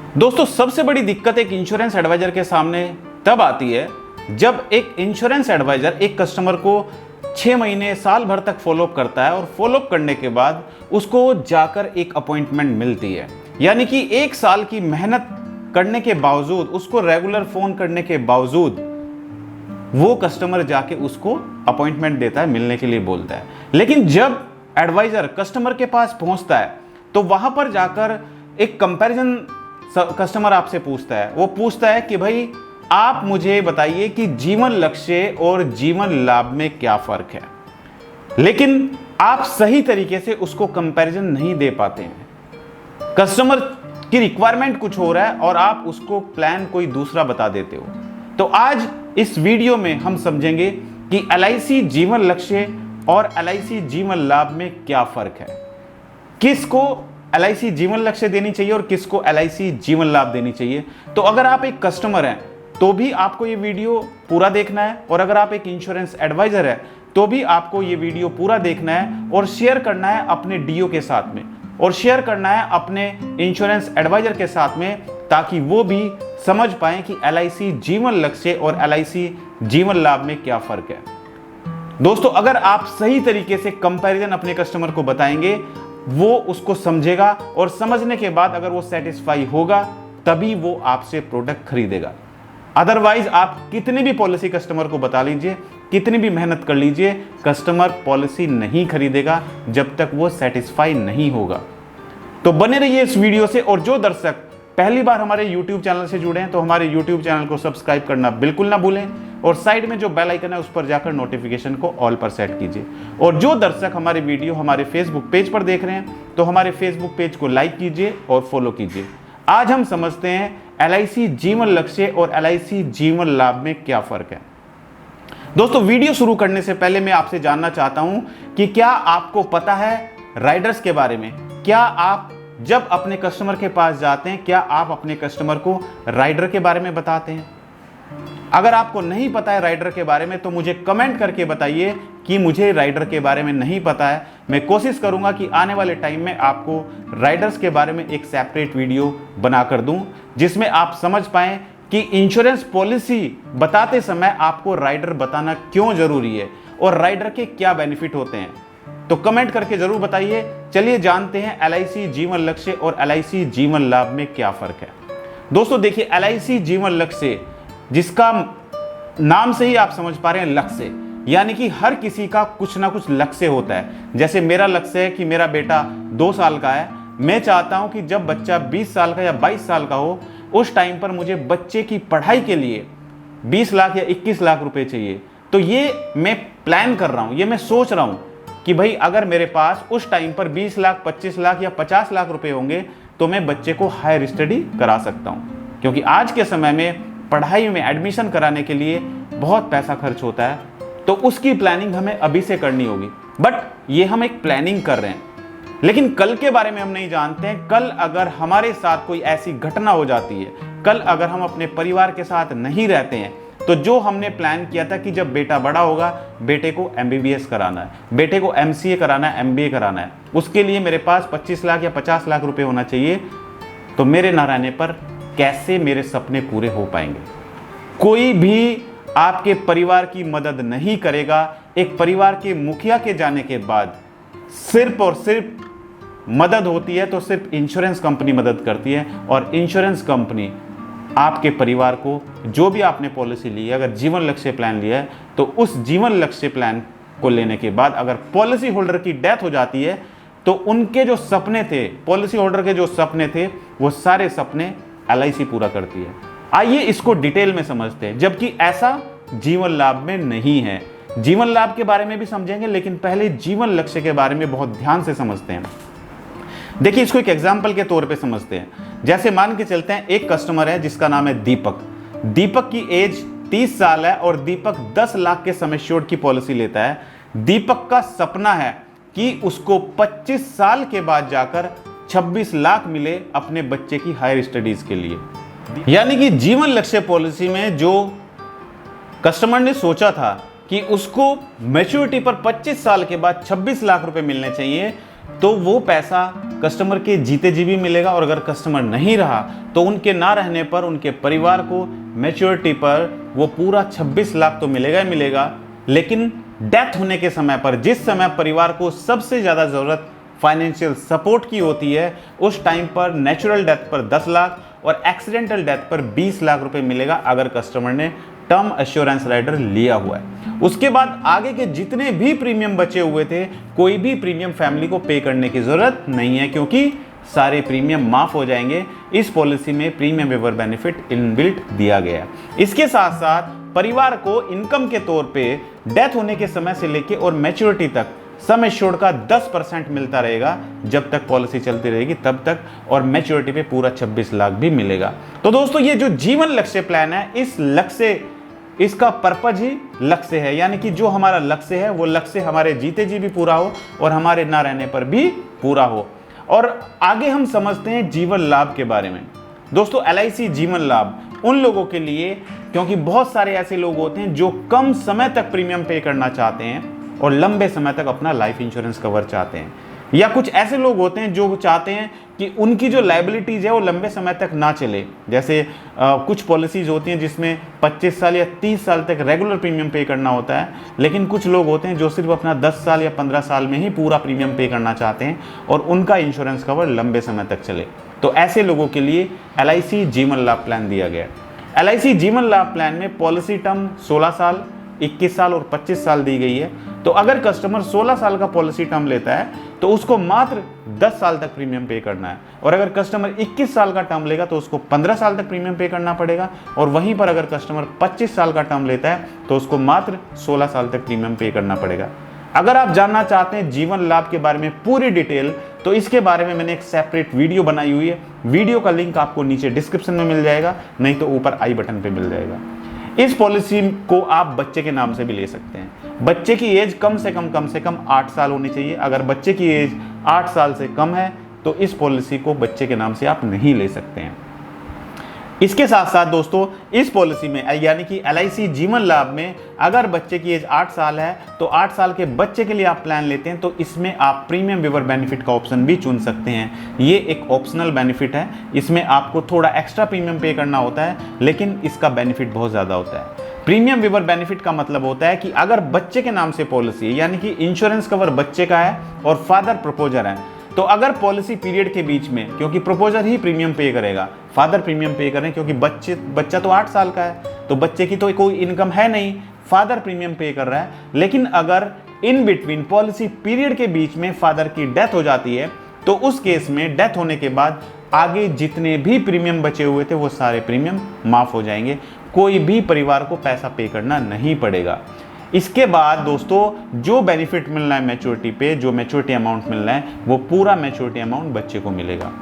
दोस्तों, सबसे बड़ी दिक्कत एक इंश्योरेंस एडवाइजर के सामने तब आती है जब एक इंश्योरेंस एडवाइजर एक कस्टमर को 6 महीने साल भर तक फॉलोअप करता है और फॉलोअप करने के बाद उसको जाकर एक अपॉइंटमेंट मिलती है। यानी कि 1 साल की मेहनत करने के बावजूद, उसको रेगुलर फोन करने के बावजूद वो कस्टमर जाके उसको अपॉइंटमेंट देता है, मिलने के लिए बोलता है। लेकिन जब एडवाइजर कस्टमर के पास पहुंचता है तो वहां पर जाकर एक कंपैरिजन कस्टमर आपसे पूछता है। वो पूछता है कि भाई आप मुझे बताइए कि जीवन लक्ष्य और जीवन लाभ में क्या फर्क है। लेकिन आप सही तरीके से उसको कंपैरिजन नहीं दे पाते हैं। कस्टमर की रिक्वायरमेंट कुछ हो रहा है और आप उसको प्लान कोई दूसरा बता देते हो। तो आज इस वीडियो में हम समझेंगे कि LIC जीवन लक्ष्य और LIC जीवन लाभ में क्या फर्क है, किसको LIC जीवन लक्ष्य देनी चाहिए और किसको LIC जीवन लाभ देनी चाहिए। तो अगर आप एक कस्टमर हैं तो भी आपको ये वीडियो पूरा देखना है, और अगर आप एक इंश्योरेंस एडवाइजर है तो भी आपको ये वीडियो पूरा देखना है और शेयर करना है अपने DO के साथ में, और शेयर करना है अपने इंश्योरेंस एडवाइजर के साथ में, ताकि वो भी समझ पाएं कि LIC जीवन लक्ष्य और LIC जीवन लाभ में क्या फर्क है। दोस्तों, अगर आप सही तरीके से कंपैरिजन अपने कस्टमर को बताएंगे, वो उसको समझेगा और समझने के बाद अगर वो सेटिस्फाई होगा तभी वो आपसे प्रोडक्ट खरीदेगा। अदरवाइज आप कितनी भी पॉलिसी कस्टमर को बता लीजिए, कितनी भी मेहनत कर लीजिए, कस्टमर पॉलिसी नहीं खरीदेगा जब तक वो सेटिस्फाई नहीं होगा। तो बने रहिए इस वीडियो से। और जो दर्शक पहली बार हमारे YouTube चैनल से जुड़े हैं तो हमारे YouTube चैनल को सब्सक्राइब करना बिल्कुल ना भूलें, और साइड में जो बेल आइकन है उस पर जाकर नोटिफिकेशन को ऑल पर सेट कीजिए। और जो दर्शक हमारे वीडियो हमारे फेसबुक पेज पर देख रहे हैं तो हमारे फेसबुक पेज को लाइक कीजिए और फॉलो कीजिए। आज हम समझते हैं LIC जीवन लक्ष्य और LIC जीवन लाभ में क्या फर्क है। दोस्तों, वीडियो शुरू करने से पहले मैं आपसे जानना चाहता हूं कि क्या आपको पता है राइडर्स के बारे में। क्या आप जब अपने कस्टमर के पास जाते हैं, क्या आप अपने कस्टमर को राइडर के बारे में बताते हैं? अगर आपको नहीं पता है राइडर के बारे में तो मुझे कमेंट करके बताइए कि मुझे राइडर के बारे में नहीं पता है। मैं कोशिश करूंगा कि आने वाले टाइम में आपको राइडर्स के बारे में एक सेपरेट वीडियो बनाकर दूं, जिसमें आप समझ पाएं कि इंश्योरेंस पॉलिसी बताते समय आपको राइडर बताना क्यों जरूरी है और राइडर के क्या बेनिफिट होते हैं। तो कमेंट करके जरूर बताइए। चलिए जानते हैं LIC जीवन लक्ष्य और LIC जीवन लाभ में क्या फर्क है। दोस्तों देखिए, LIC जीवन लक्ष्य, जिसका नाम से ही आप समझ पा रहे हैं लक्ष्य, यानी कि हर किसी का कुछ ना कुछ लक्ष्य होता है। जैसे मेरा लक्ष्य है कि मेरा बेटा 2 साल का है, मैं चाहता हूं कि जब बच्चा 20 साल का या 22 साल का हो, उस टाइम पर मुझे बच्चे की पढ़ाई के लिए 20 लाख या 21 लाख रुपए चाहिए। तो ये मैं प्लान कर रहा हूं, ये मैं सोच रहा हूं कि भाई अगर मेरे पास उस टाइम पर 20 लाख, 25 लाख या 50 लाख रुपए होंगे तो मैं बच्चे को हायर स्टडी करा सकता हूं। क्योंकि आज के समय में पढ़ाई में एडमिशन कराने के लिए बहुत पैसा खर्च होता है, तो उसकी प्लानिंग हमें अभी से करनी होगी। बट ये हम एक प्लानिंग कर रहे हैं, लेकिन कल के बारे में हम नहीं जानते हैं। कल अगर हमारे साथ कोई ऐसी घटना हो जाती है, कल अगर हम अपने परिवार के साथ नहीं रहते हैं, तो जो हमने प्लान किया था कि जब बेटा बड़ा होगा, बेटे को MBBS कराना है, बेटे को MCA कराना है, MBA कराना है, उसके लिए मेरे पास 25 लाख या 50 लाख रुपए होना चाहिए, तो मेरे ना रहने पर कैसे मेरे सपने पूरे हो पाएंगे? कोई भी आपके परिवार की मदद नहीं करेगा। एक परिवार के मुखिया के जाने के बाद सिर्फ और सिर्फ मदद होती है तो सिर्फ इंश्योरेंस कंपनी मदद करती है, और इंश्योरेंस कंपनी आपके परिवार को, जो भी आपने पॉलिसी ली है, अगर जीवन लक्ष्य प्लान लिया है तो उस जीवन लक्ष्य प्लान को लेने के बाद अगर पॉलिसी होल्डर की डेथ हो जाती है तो उनके जो सपने थे, पॉलिसी होल्डर के जो सपने थे, वो सारे सपने LIC पूरा करती है। आइए इसको डिटेल में समझते हैं, जबकि ऐसा जीवन लाभ में नहीं है। जीवन लाभ के बारे में भी समझेंगे, लेकिन पहले जीवन लक्ष्य के बारे में बहुत ध्यान से समझते हैं। देखिए, इसको एक एग्जाम्पल के तौर पे समझते हैं। जैसे मान के चलते हैं, एक कस्टमर है जिसका नाम है दीपक। दीपक की एज 30 साल है और दीपक 10 लाख के सम एश्योर्ड की पॉलिसी लेता है। दीपक का सपना है कि उसको 25 साल के बाद जाकर 26 लाख मिले अपने बच्चे की हायर स्टडीज के लिए। यानी कि जीवन लक्ष्य पॉलिसी में जो कस्टमर ने सोचा था कि उसको मैच्योरिटी पर 25 साल के बाद 26 लाख रुपए मिलने चाहिए, तो वो पैसा कस्टमर के जीते जी भी मिलेगा, और अगर कस्टमर नहीं रहा तो उनके ना रहने पर उनके परिवार को मैच्योरिटी पर वो पूरा 26 लाख तो मिलेगा ही मिलेगा, लेकिन डेथ होने के समय पर, जिस समय परिवार को सबसे ज़्यादा ज़रूरत फाइनेंशियल सपोर्ट की होती है, उस टाइम पर नेचुरल डेथ पर 10 लाख और एक्सीडेंटल डेथ पर 20 लाख रुपए मिलेगा अगर कस्टमर ने टर्म एश्योरेंस राइडर लिया हुआ है। उसके बाद आगे के जितने भी प्रीमियम बचे हुए थे, कोई भी प्रीमियम फैमिली को पे करने की जरूरत नहीं है, क्योंकि सारे प्रीमियम माफ हो जाएंगे। इस पॉलिसी में प्रीमियम वेवर बेनिफिट इनबिल्ट दिया गया है। इसके साथ साथ परिवार को इनकम के तौर पे डेथ होने के समय से लेके और मैच्योरिटी तक सम एश्योर्ड का 10% मिलता रहेगा, जब तक पॉलिसी चलती रहेगी तब तक, और मैच्योरिटी पे पूरा 26 लाख भी मिलेगा। तो दोस्तों, ये जो जीवन लक्ष्य प्लान है, इस लक्ष्य, इसका पर्पज ही लक्ष्य है, यानी कि जो हमारा लक्ष्य है वो लक्ष्य हमारे जीते जी भी पूरा हो और हमारे ना रहने पर भी पूरा हो। और आगे हम समझते हैं जीवन लाभ के बारे में। दोस्तों, LIC जीवन लाभ उन लोगों के लिए, क्योंकि बहुत सारे ऐसे लोग होते हैं जो कम समय तक प्रीमियम पे करना चाहते हैं और लंबे समय तक अपना लाइफ इंश्योरेंस कवर चाहते हैं, या कुछ ऐसे लोग होते हैं जो चाहते हैं कि उनकी जो लायबिलिटीज है वो लंबे समय तक ना चले। जैसे कुछ पॉलिसीज होती हैं जिसमें 25 साल या 30 साल तक रेगुलर प्रीमियम पे करना होता है, लेकिन कुछ लोग होते हैं जो सिर्फ अपना 10 साल या 15 साल में ही पूरा प्रीमियम पे करना चाहते हैं और उनका इंश्योरेंस कवर लंबे समय तक चले। तो ऐसे लोगों के लिए LIC जीवन लाभ प्लान दिया गया है। LIC जीवन लाभ प्लान में पॉलिसी टर्म 16 साल, 21 साल और 25 साल दी गई है। तो अगर कस्टमर 16 साल का पॉलिसी टर्म लेता है तो उसको मात्र 10 साल तक प्रीमियम पे करना है, और अगर कस्टमर 21 साल का टर्म लेगा तो उसको 15 साल तक प्रीमियम पे करना पड़ेगा, और वहीं पर अगर कस्टमर 25 साल का टर्म लेता है तो उसको मात्र 16 साल तक प्रीमियम पे करना पड़ेगा। अगर आप जानना चाहते हैं जीवन लाभ के बारे में पूरी डिटेल, तो इसके बारे में मैंने एक सेपरेट वीडियो बनाई हुई है। वीडियो का लिंक आपको नीचे डिस्क्रिप्शन में मिल जाएगा, नहीं तो ऊपर आई बटन पे मिल जाएगा। इस पॉलिसी को आप बच्चे के नाम से भी ले सकते हैं। बच्चे की एज कम से कम 8 साल होनी चाहिए। अगर बच्चे की एज 8 साल से कम है तो इस पॉलिसी को बच्चे के नाम से आप नहीं ले सकते हैं। इसके साथ साथ दोस्तों, इस पॉलिसी में यानी कि LIC जीवन लाभ में अगर बच्चे की एज 8 साल है तो 8 साल के बच्चे के लिए आप प्लान लेते हैं तो इसमें आप प्रीमियम वेवर बेनिफिट का ऑप्शन भी चुन सकते हैं। ये एक ऑप्शनल बेनिफिट है, इसमें आपको थोड़ा एक्स्ट्रा प्रीमियम पे करना होता है, लेकिन इसका बेनिफिट बहुत ज़्यादा होता है। प्रीमियम वेवर बेनिफिट का मतलब होता है कि अगर बच्चे के नाम से पॉलिसी है, यानी कि इंश्योरेंस कवर बच्चे का है और फादर प्रपोजर है, तो अगर पॉलिसी पीरियड के बीच में, क्योंकि प्रपोजर ही प्रीमियम पे करेगा, फादर प्रीमियम पे करें, क्योंकि बच्चा तो 8 साल का है तो बच्चे की तो कोई इनकम है नहीं, फादर प्रीमियम पे कर रहा है। लेकिन अगर इन बिटवीन पॉलिसी पीरियड के बीच में फादर की डेथ हो जाती है तो उस केस में डेथ होने के बाद आगे जितने भी प्रीमियम बचे हुए थे वो सारे प्रीमियम माफ हो जाएंगे, कोई भी परिवार को पैसा पे करना नहीं पड़ेगा। इसके बाद दोस्तों, जो बेनिफिट मिल रहा है मैच्योरिटी पे, जो मैच्योरिटी अमाउंट मिल रहा है वो पूरा मैच्योरिटी अमाउंट बच्चे को मिलेगा।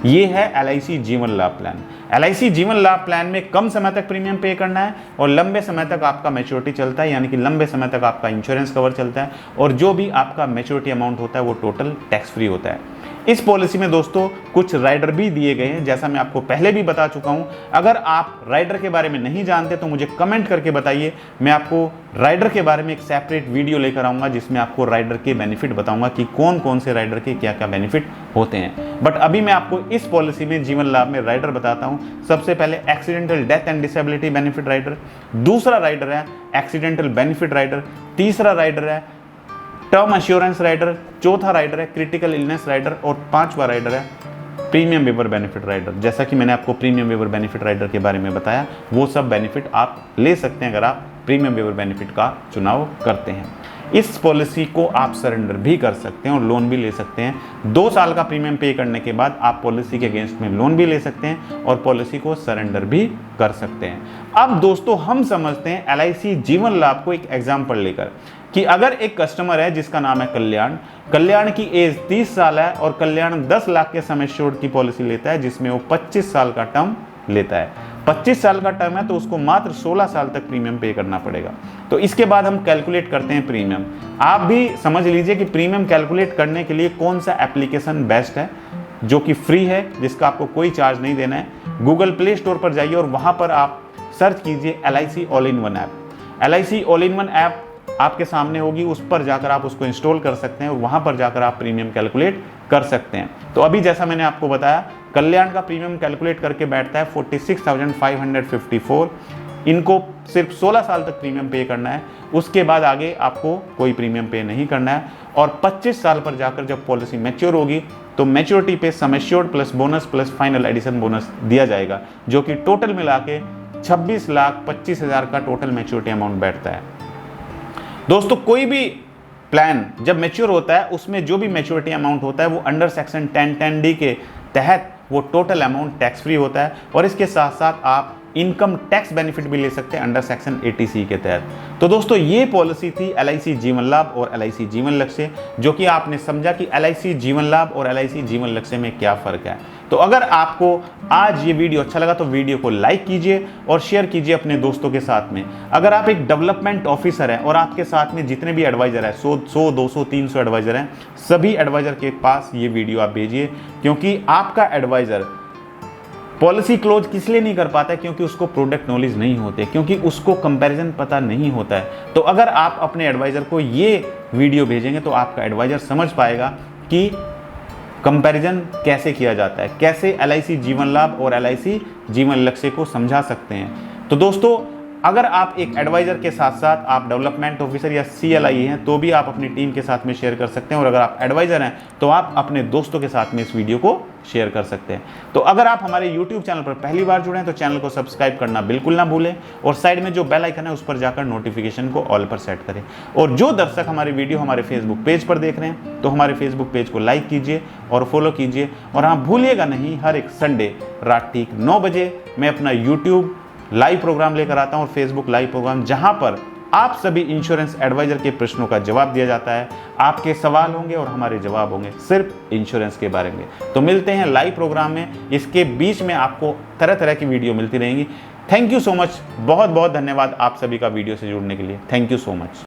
ये है LIC जीवन लाभ प्लान। LIC जीवन लाभ प्लान में कम समय तक प्रीमियम पे करना है और लंबे समय तक आपका मैच्योरिटी चलता है, यानी कि लंबे समय तक आपका इंश्योरेंस कवर चलता है, और जो भी आपका मैच्योरिटी अमाउंट होता है वो टोटल टैक्स फ्री होता है। इस पॉलिसी में दोस्तों कुछ राइडर भी दिए गए हैं, जैसा मैं आपको पहले भी बता चुका हूं। अगर आप राइडर के बारे में नहीं जानते तो मुझे कमेंट करके बताइए, मैं आपको राइडर के बारे में एक सेपरेट वीडियो लेकर आऊंगा जिसमें आपको राइडर के बेनिफिट बताऊंगा कि कौन कौन से राइडर के क्या क्या बेनिफिट होते हैं। बट अभी मैं आपको इस पॉलिसी में जीवन लाभ में राइडर बताता हूं। सबसे पहले accidental death and disability benefit rider, दूसरा राइडर है एक्सीडेंटल बेनिफिट राइडर, तीसरा राइडर है टर्म एश्योरेंस राइडर, चौथा राइडर है क्रिटिकल इलनेस राइडर, और पांचवा राइडर है प्रीमियम वेवर बेनिफिट राइडर। जैसा कि मैंने आपको प्रीमियम वेवर बेनिफिट राइडर के बारे में बताया, वो सब बेनिफिट आप ले सकते हैं अगर आप प्रीमियम वेवर बेनिफिट का चुनाव करते हैं। इस पॉलिसी को आप सरेंडर भी कर सकते हैं और लोन भी ले सकते हैं। 2 साल का प्रीमियम पे करने के बाद आप पॉलिसी के अगेंस्ट में लोन भी ले सकते हैं और पॉलिसी को सरेंडर भी कर सकते हैं। अब दोस्तों, हम समझते हैं LIC जीवन लाभ को एक एग्जाम्पल लेकर कि अगर एक कस्टमर है जिसका नाम है कल्याण की एज 30 साल है और कल्याण 10 लाख के सम एश्योर्ड की पॉलिसी लेता है, जिसमें वो 25 साल का टर्म लेता है। 25 साल का टर्म है तो उसको मात्र 16 साल तक प्रीमियम पे करना पड़ेगा। तो इसके बाद हम कैलकुलेट करते हैं प्रीमियम। आप भी समझ लीजिए कि प्रीमियम कैलकुलेट करने के लिए कौन सा एप्लीकेशन बेस्ट है, जो कि फ्री है, जिसका आपको कोई चार्ज नहीं देना है। गूगल प्ले स्टोर पर जाइए और वहां पर आप सर्च कीजिए LIC all in one app. LIC all in one app आपके सामने होगी, उस पर जाकर आप उसको इंस्टॉल कर सकते हैं और वहाँ पर जाकर आप प्रीमियम कैलकुलेट कर सकते हैं। तो अभी जैसा मैंने आपको बताया, कल्याण का प्रीमियम कैलकुलेट करके बैठता है 46,554। इनको सिर्फ 16 साल तक प्रीमियम पे करना है, उसके बाद आगे आपको कोई प्रीमियम पे नहीं करना है। और 25 साल पर जाकर जब पॉलिसी मैच्योर होगी तो मैच्योरिटी पे sum assured plus bonus plus final addition bonus दिया जाएगा, जो कि टोटल मिला के 26,25,000 का टोटल मैच्योरिटी अमाउंट बैठता है। दोस्तों, कोई भी प्लान जब मैच्योर होता है उसमें जो भी मैच्योरिटी अमाउंट होता है वो अंडर सेक्शन 1010D के तहत वो टोटल अमाउंट टैक्स फ्री होता है, और इसके साथ साथ आप इनकम टैक्स बेनिफिट भी ले सकते हैं अंडर सेक्शन 80C के तहत। तो दोस्तों, ये पॉलिसी थी LIC जीवन लाभ और LIC जीवन लक्ष्य, जो कि आपने समझा कि LIC जीवन लाभ और LIC जीवन लक्ष्य में क्या फ़र्क है। तो अगर आपको आज ये वीडियो अच्छा लगा तो वीडियो को लाइक कीजिए और शेयर कीजिए अपने दोस्तों के साथ में। अगर आप एक डेवलपमेंट ऑफिसर हैं और आपके साथ में जितने भी एडवाइज़र हैं, 100, 200, 300 एडवाइज़र हैं, सभी एडवाइज़र के पास ये वीडियो आप भेजिए, क्योंकि आपका एडवाइज़र पॉलिसी क्लोज किस लिए नहीं कर पाता है? क्योंकि उसको प्रोडक्ट नॉलेज नहीं होते, क्योंकि उसको कंपैरिजन पता नहीं होता है। तो अगर आप अपने एडवाइज़र को ये वीडियो भेजेंगे तो आपका एडवाइज़र समझ पाएगा कि कंपैरिजन कैसे किया जाता है, कैसे LIC जीवन लाभ और LIC जीवन लक्ष्य को समझा सकते हैं। तो दोस्तों, अगर आप एक एडवाइज़र के साथ साथ आप डेवलपमेंट ऑफिसर या CLI हैं तो भी आप अपनी टीम के साथ में शेयर कर सकते हैं, और अगर आप एडवाइज़र हैं तो आप अपने दोस्तों के साथ में इस वीडियो को शेयर कर सकते हैं। तो अगर आप हमारे YouTube चैनल पर पहली बार जुड़े हैं तो चैनल को सब्सक्राइब करना बिल्कुल ना भूलें, और साइड में जो बेल आइकन है उस पर जाकर नोटिफिकेशन को ऑल पर सेट करें। और जो दर्शक हमारी वीडियो हमारे फेसबुक पेज पर देख रहे हैं तो हमारे फेसबुक पेज को लाइक कीजिए और फॉलो कीजिए। और हाँ, भूलिएगा नहीं, हर एक संडे रात ठीक 9 बजे मैं अपना YouTube लाइव प्रोग्राम लेकर आता हूं, और फेसबुक लाइव प्रोग्राम, जहां पर आप सभी इंश्योरेंस एडवाइजर के प्रश्नों का जवाब दिया जाता है। आपके सवाल होंगे और हमारे जवाब होंगे सिर्फ इंश्योरेंस के बारे में। तो मिलते हैं लाइव प्रोग्राम में, इसके बीच में आपको तरह तरह की वीडियो मिलती रहेंगी। थैंक यू सो मच, बहुत बहुत धन्यवाद आप सभी का वीडियो से जुड़ने के लिए। Thank you so much.